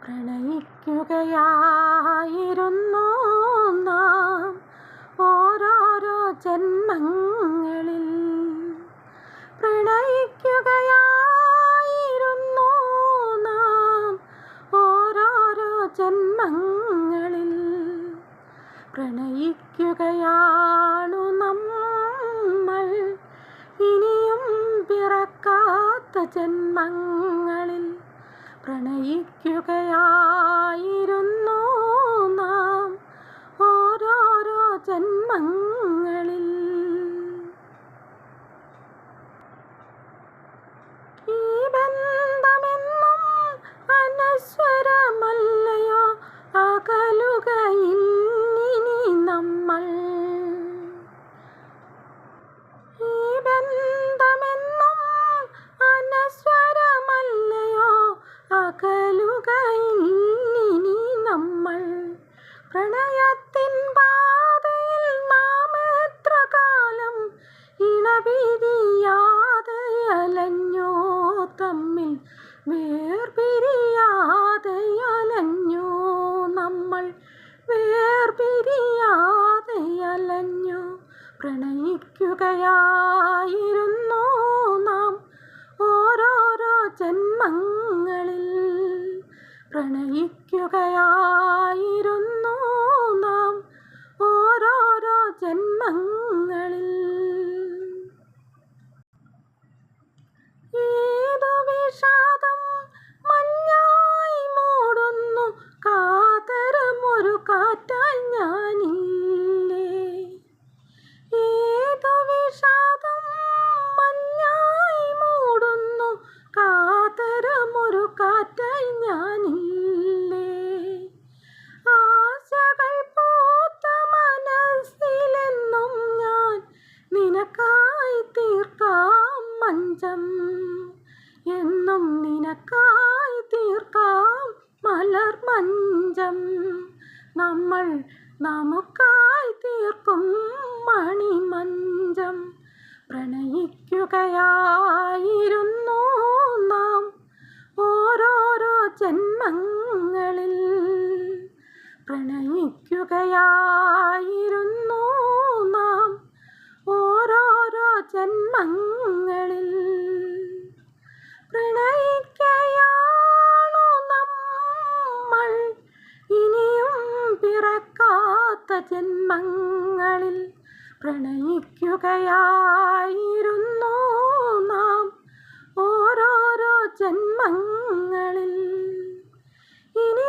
പ്രണയിക്കുകയായിരുന്നു നാം ഓരോരോ ജന്മങ്ങളിൽ. പ്രണയിക്കുകയായിരുന്നു നാം ഓരോരോ ജന്മങ്ങളിൽ. പ്രണയിക്കുകയാണു നമ്മൾ ഇനിയും പിറക്കാത്ത ജന്മങ്ങളിൽ. പ്രണയിക്കുകയായിരുന്നു നാം ഓരോരോ ജന്മങ്ങളിൽ. ഈ ബന്ധമെന്നും അനശ്വരമല്ലയോ, അകലുകയിന്നിനി നമ്മൾ. ഈ ബന്ധമെന്നും അനശ്വരമല്ലയോ, അകലുകയിന്നിനി നമ്മൾ. പ്രണയത്തിൻ പാതയിൽ നാം എത്ര കാലം ഇണപിരിയാതെ അലഞ്ഞു, തമ്മിൽ വേർപിരിയാതെ അലഞ്ഞു നമ്മൾ, വേർപിരിയാതെ അലഞ്ഞു. പ്രണയിക്കുകയായിരുന്നു നാം ഓരോരോ ജന്മങ്ങളിൽ. പ്രണയിക്കുകയായിരുന്നു നാം ഓരോരോ ജന്മങ്ങളിൽ. ഏതു വിഷാദം മഞ്ഞായി മൂടുന്നു, കാതരമൊരു കാറ്റായി ഞാനില്ലേ. ഏതു വിഷാദം മഞ്ഞായി മൂടുന്നു, കാതരമൊരു കാറ്റായി ഞാനില്ലേ. ആശകൾ പൂത്ത മനസ്സിലെന്നും ഞാൻ നിനക്കായി തീർക്കാം മഞ്ചം, എന്നും നിനക്കായി തീർക്കാം മലർ മഞ്ചം. നമ്മൾ നമുക്കായി തീർക്കും മണിമഞ്ചം. പ്രണയിക്കുകയായിരുന്നു നാം ഓരോരോ ജന്മങ്ങളിൽ. പ്രണയിക്കുകയായിരുന്നു നാം ഓരോരോ ജന്മങ്ങളിൽ. പ്രണയിക്കയാണു നമ്മൾ ഇനിയും പിറക്കാത്ത ജന്മങ്ങളിൽ. പ്രണയിക്കുകയായിരുന്നു നാം ഓരോരോ ജന്മങ്ങളിൽ. ഇനി